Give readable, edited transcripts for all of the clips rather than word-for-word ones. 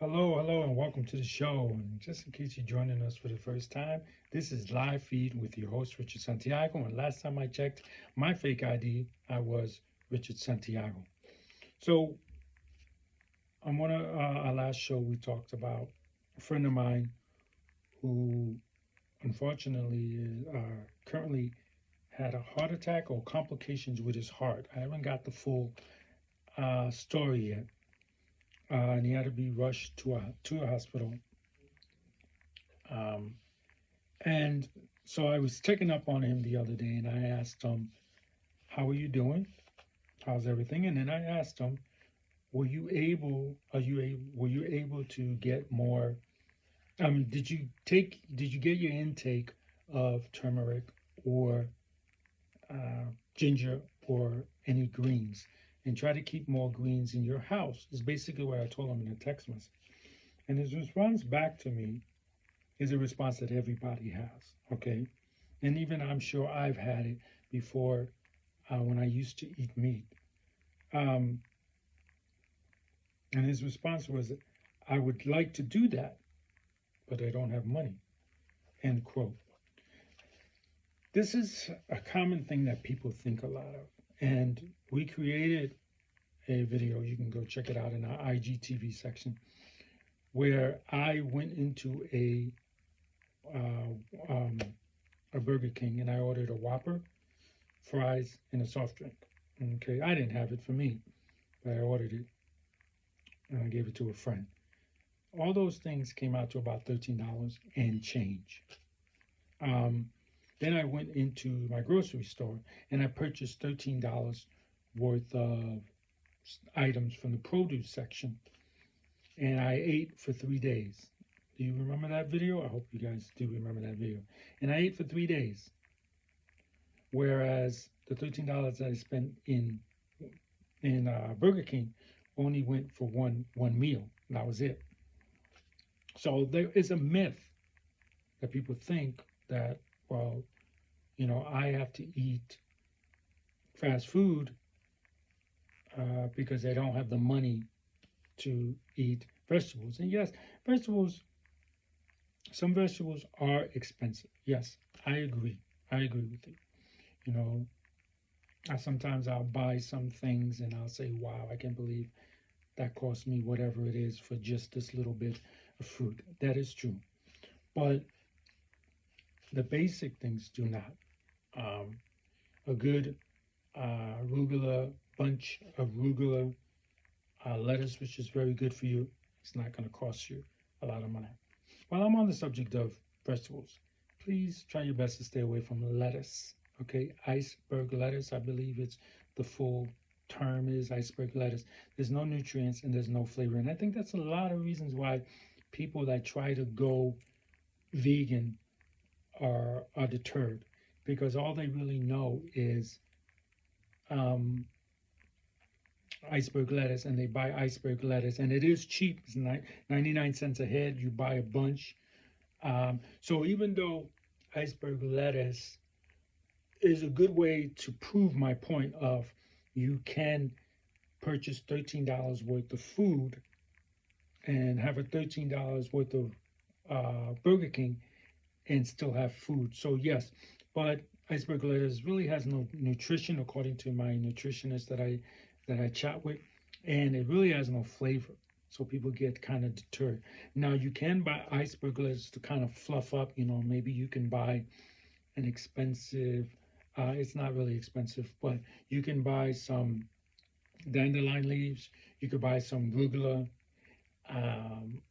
Hello, hello, and welcome to the show. And just in case you're joining us for the first time, this is live feed with your host, Richard Santiago. And last time I checked my fake ID, I was Richard Santiago. So, on our last show, we talked about a friend of mine who unfortunately currently had a heart attack or complications with his heart. I haven't got the full story yet. And he had to be rushed to a hospital. Um, And so I was checking up on him the other day and I asked him, "How are you doing? How's everything?" And then I asked him, were you able to get more did you get your intake of turmeric or ginger or any greens, and try to keep more greens in your house? Is basically what I told him in a text message. And his response back to me is a response that everybody has, okay? And even I'm sure I've had it before when I used to eat meat. Um, and his response was, "I would like to do that, but I don't have money." End quote. This is a common thing that people think a lot of. And we created a video, you can go check it out in our IGTV section, where I went into uh, um, a Burger King and I ordered a Whopper, fries, and a soft drink. Okay, I didn't have it for me, but I ordered it and I gave it to a friend. All those things came out to about $13 and change. Um, then I went into my grocery store and I purchased $13 worth of items from the produce section, and I ate for 3 days. Do you remember that video? I hope you guys do remember that video. And I ate for 3 days, whereas the $13 that I spent in Burger King only went for one meal. And that was it. So there is a myth that people think that, well, I have to eat fast food because they don't have the money to eat vegetables. And yes, vegetables, some vegetables are expensive. Yes, I agree. I agree with you. You know, sometimes I'll buy some things and I'll say, wow, I can't believe that cost me whatever it is for just this little bit of fruit. That is true. But the basic things do not. Um, a good bunch of arugula lettuce, which is very good for you, it's not going to cost you a lot of money. While I'm on the subject of vegetables, please try your best to stay away from lettuce. Okay, iceberg lettuce, I believe it's the full term is iceberg lettuce. There's no nutrients and there's no flavor. And I think that's a lot of reasons why people that try to go vegan are deterred, because all they really know is um, iceberg lettuce, and they buy iceberg lettuce, and it is cheap. It's 99 cents a head. You buy a bunch. So even though iceberg lettuce is a good way to prove my point of you can purchase $13 worth of food and have a $13 worth of Burger King and still have food. So yes, but iceberg lettuce really has no nutrition, according to my nutritionist that I chat with, and it really has no flavor. So people get kind of deterred. Now you can buy iceberg lettuce to kind of fluff up. Maybe you can buy an expensive. It's not really expensive, but you can buy some dandelion leaves. You could buy some arugula, um,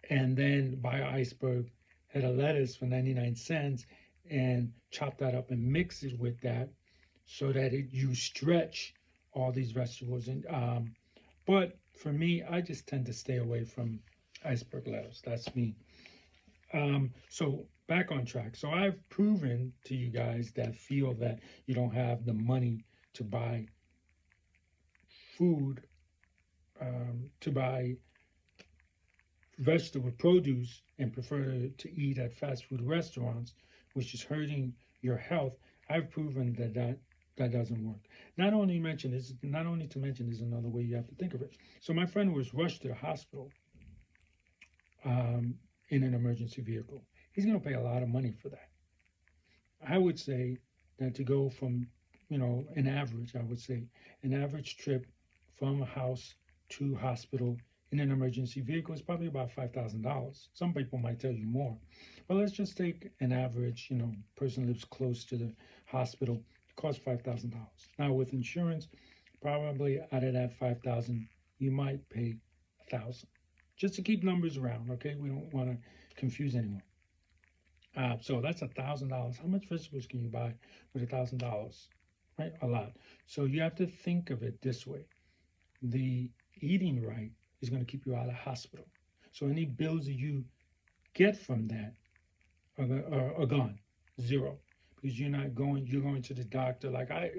and then buy an iceberg head of lettuce for 99 cents and chop that up and mix it with that so that you stretch all these vegetables. And but for me, I just tend to stay away from iceberg lettuce. That's me. So back on track. So I've proven to you guys that feel that you don't have the money to buy food, to buy vegetable produce, and prefer to eat at fast food restaurants, which is hurting your health. I've proven that doesn't work. Not only to mention, there's another way you have to think of it. So my friend was rushed to the hospital in an emergency vehicle. He's going to pay a lot of money for that. I would say that to go from, an average, I would say, an average trip from a house to hospital in an emergency vehicle is probably about $5,000. Some people might tell you more, but let's just take an average, person lives close to the hospital, it costs $5,000. Now with insurance, probably out of that 5,000, you might pay 1,000, just to keep numbers around. Okay, we don't want to confuse anyone. So that's $1,000. How much vegetables can you buy with $1,000? Right, a lot. So you have to think of it this way: the eating right is going to keep you out of hospital. So any bills that you get from that are gone, zero, because you're going to the doctor. Like I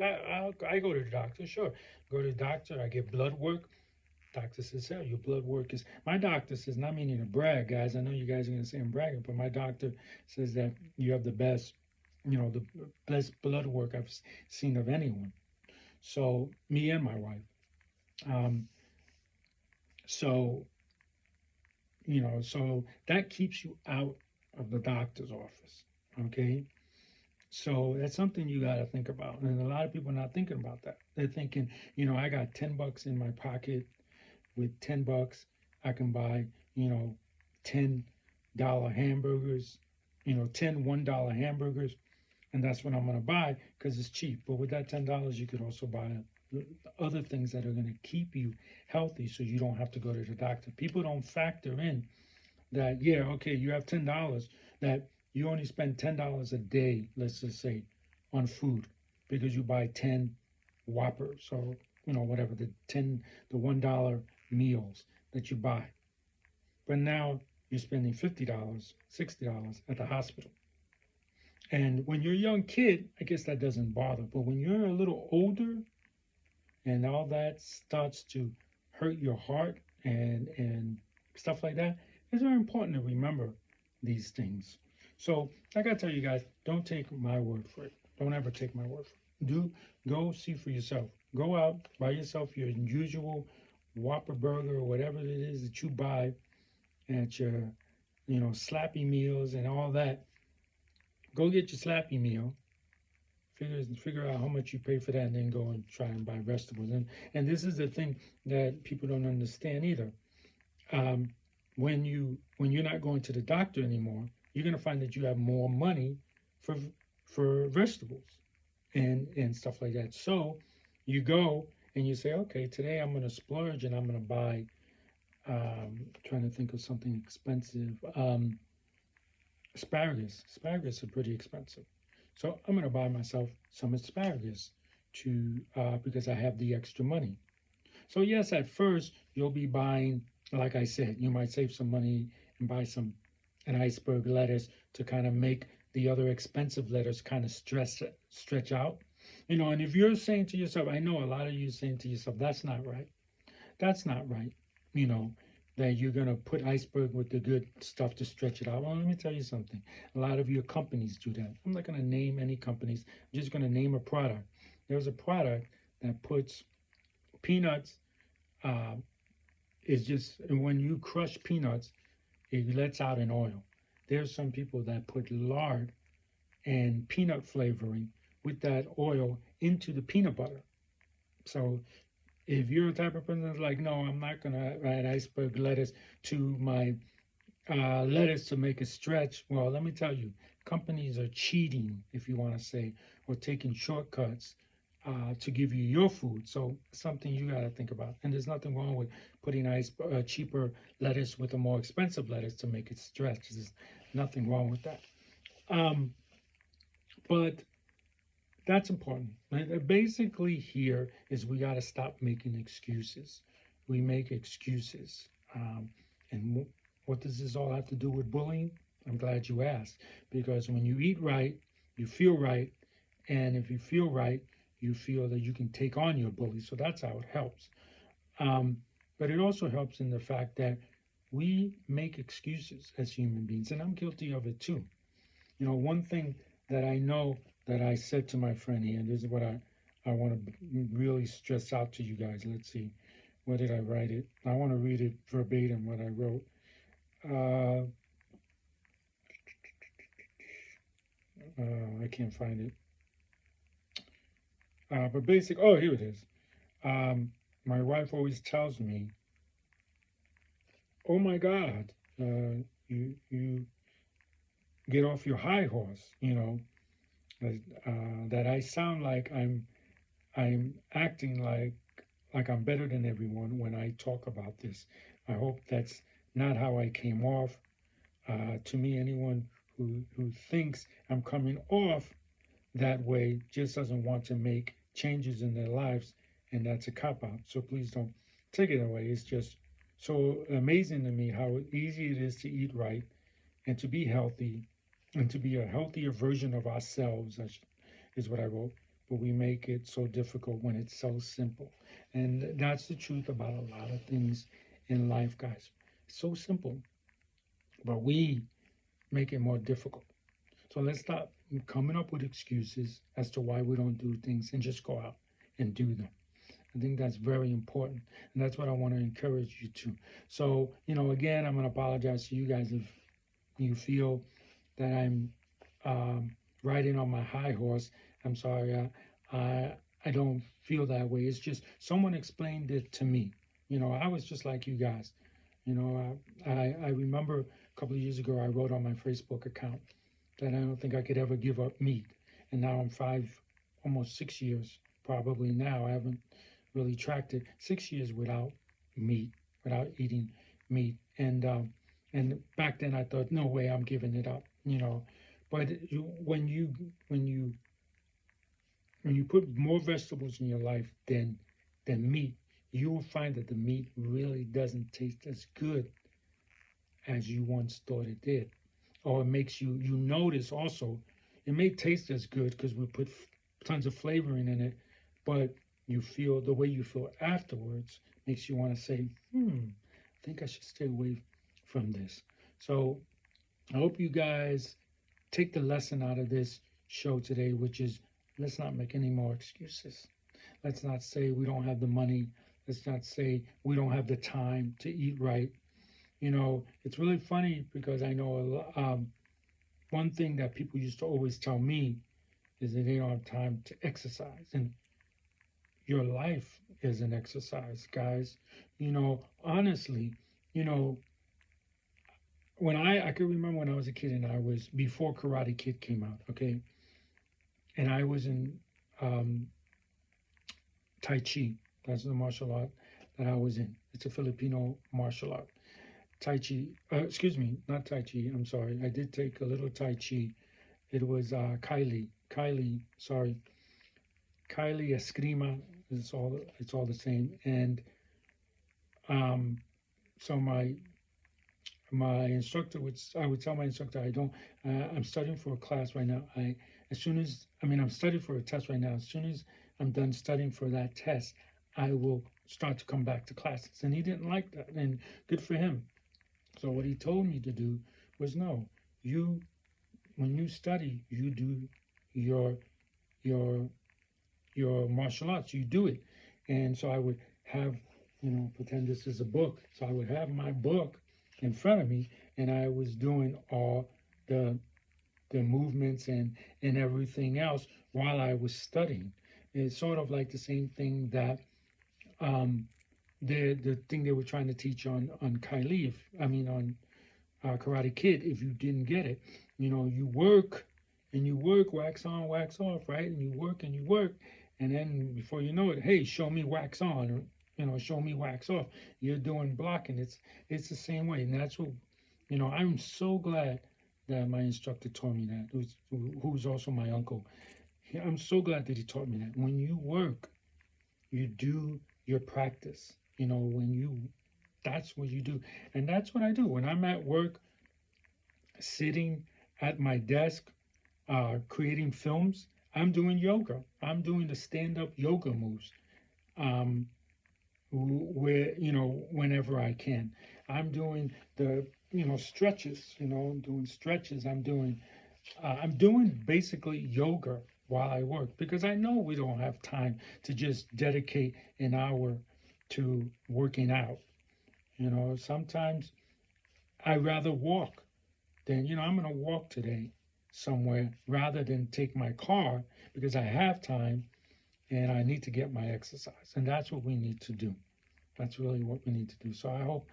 go to the doctor, sure, go to the doctor. I get blood work. Doctor says, "Hell, your blood work is." My doctor says, not meaning to brag, guys. I know you guys are going to say I'm bragging, but my doctor says that you have the best, the best blood work I've seen of anyone. So me and my wife. Um, so so that keeps you out of the doctor's office. Okay. So that's something you got to think about. And a lot of people are not thinking about that. They're thinking, I got $10 in my pocket. With $10, I can buy, $10 hamburgers, 10 $1 hamburgers, and that's what I'm going to buy because it's cheap. But with that $10, you could also buy other things that are going to keep you healthy, so you don't have to go to the doctor. People don't factor in that, yeah, okay, you have $10, that you only spend $10 a day, let's just say, on food, because you buy 10 Whoppers, or whatever, the $1 meals that you buy. But now you're spending $50, $60 at the hospital. And when you're a young kid, I guess that doesn't bother. But when you're a little older and all that starts to hurt your heart and stuff like that, it's very important to remember these things. So I gotta tell you guys, don't take my word for it. Don't ever take my word for it. Go see for yourself. Go out, buy yourself your usual Whopper burger or whatever it is that you buy at your, Slappy Meals and all that. Go get your Slappy Meal. Figure out how much you pay for that, and then go and try and buy vegetables. And this is the thing that people don't understand either. When you're not going to the doctor anymore, you're gonna find that you have more money for vegetables and stuff like that. So you go and you say, okay, today I'm gonna splurge and I'm gonna buy. Trying to think of something expensive. Asparagus. Asparagus are pretty expensive. So I'm going to buy myself some asparagus because I have the extra money. So yes, at first you'll be buying, like I said, you might save some money and buy an iceberg lettuce to kind of make the other expensive lettuce kind of stretch out. And if you're saying to yourself, I know a lot of you saying to yourself, that's not right. That's not right. That you're going to put iceberg with the good stuff to stretch it out. Well, let me tell you something. A lot of your companies do that. I'm not going to name any companies. I'm just going to name a product. There's a product that puts peanuts, and when you crush peanuts, it lets out an oil. There's some people that put lard and peanut flavoring with that oil into the peanut butter. So if you're the type of person that's like, no, I'm not going to add iceberg lettuce to my lettuce to make it stretch, well, let me tell you, companies are cheating, if you want to say, or taking shortcuts to give you your food. So something you got to think about. And there's nothing wrong with putting cheaper lettuce with a more expensive lettuce to make it stretch. There's nothing wrong with that. But that's important. Basically, here is we got to stop making excuses. We make excuses. And what does this all have to do with bullying? I'm glad you asked. Because when you eat right, you feel right. And if you feel right, you feel that you can take on your bully. So that's how it helps. But it also helps in the fact that we make excuses as human beings. And I'm guilty of it too. One thing that I know that I said to my friend here, and this is what I want to really stress out to you guys. Let's see, where did I write it? I want to read it verbatim, what I wrote. uh, I can't find it. But basic, oh, here it is. Um, my wife always tells me, "Oh my God, you get off your high horse." That I sound like I'm acting like I'm better than everyone when I talk about this. I hope that's not how I came off. To me, anyone who thinks I'm coming off that way just doesn't want to make changes in their lives, and that's a cop out. So please don't take it away. It's just so amazing to me how easy it is to eat right and to be healthy and to be a healthier version of ourselves, is what I wrote. But we make it so difficult when it's so simple. And that's the truth about a lot of things in life, guys. It's so simple, but we make it more difficult. So let's stop coming up with excuses as to why we don't do things and just go out and do them. I think that's very important. And that's what I want to encourage you to. So, again, I'm going to apologize to you guys if you feel that I'm riding on my high horse. I'm sorry. I don't feel that way. It's just someone explained it to me. I was just like you guys. I remember a couple of years ago, I wrote on my Facebook account that I don't think I could ever give up meat. And now I'm almost 6 years, probably now. I haven't really tracked it. 6 years without meat, without eating meat. And back then I thought, no way, I'm giving it up. But when you put more vegetables in your life than meat, you will find that the meat really doesn't taste as good as you once thought it did. Or it makes you notice also, it may taste as good because we put tons of flavoring in it, but the way you feel afterwards makes you want to say, I think I should stay away from this. So I hope you guys take the lesson out of this show today, which is, let's not make any more excuses. Let's not say we don't have the money. Let's not say we don't have the time to eat right. It's really funny because I know one thing that people used to always tell me is that they don't have time to exercise. And your life is an exercise, guys. Honestly, when I can remember when I was a kid and I was before Karate Kid came out, okay, and I was in Tai Chi. That's the martial art that I was in. It's a Filipino martial art. Tai Chi, excuse me, not Tai Chi, I'm sorry. I did take a little Tai Chi. It was Kylie, sorry. Kylie Eskrima, it's all the same. And so my instructor I would tell my instructor, I'm studying for a class right now. I'm studying for a test right now. As soon as I'm done studying for that test, I will start to come back to classes. And he didn't like that, and good for him. So what he told me to do was, no, when you study, you do your martial arts, you do it. And so I would have, pretend this is a book. So I would have my book in front of me, and I was doing all the movements and everything else while I was studying. It's sort of like the same thing that the thing they were trying to teach on Kylie, on Karate Kid. If you didn't get it, you work and you work, wax on, wax off, right? And you work and you work, and then before you know it, hey, show me wax on, or show me wax off. You're doing blocking. It's the same way, and that's what I'm so glad that my instructor taught me that, who's also my uncle. I'm so glad that he taught me that. When you work, you do your practice. That's what you do. And that's what I do. When I'm at work, sitting at my desk, creating films, I'm doing yoga. I'm doing the stand-up yoga moves. Whenever I can. I'm doing the, stretches, I'm doing stretches. I'm doing basically yoga while I work, because I know we don't have time to just dedicate an hour to working out. Sometimes I'd rather walk than, I'm going to walk today somewhere rather than take my car because I have time and I need to get my exercise. And that's what we need to do. That's really what we need to do. So I hope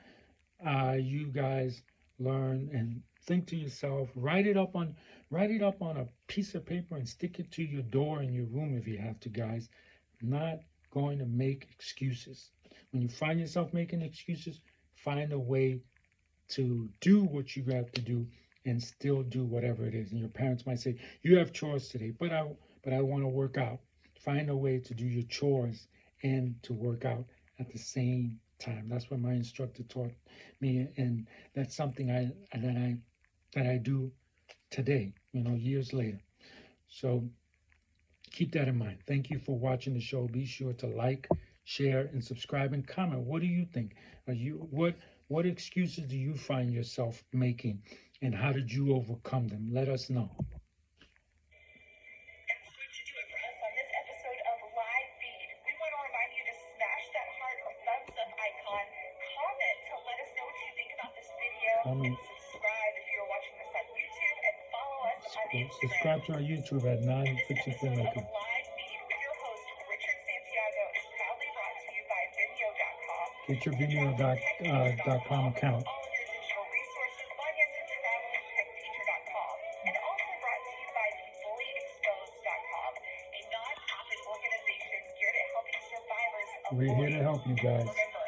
you guys learn and think to yourself. Write it up on a piece of paper and stick it to your door in your room if you have to, guys. Not going to make excuses. When you find yourself making excuses, find a way to do what you have to do and still do whatever it is. And your parents might say, you have chores today, but I want to work out. Find a way to do your chores and to work out at the same time. That's what my instructor taught me, and that's something that I do today, years later. So keep that in mind. Thank you for watching the show. Be sure to like, share, and subscribe and comment. What do you think? What excuses do you find yourself making, and how did you overcome them? Let us know. And subscribe if you're watching this on YouTube, and follow us on Instagram. Subscribe to our YouTube at Non-Fiction Filmmaker. Live feed with your host, Richard Santiago, is proudly brought to you by Vimeo.com. Get your Vimeo.com account. All of your digital resources, finance and travel, techteacher.com. And also brought to you by BullyExposed.com, a non-profit organization geared at helping survivors of We're here to help you guys. Remember,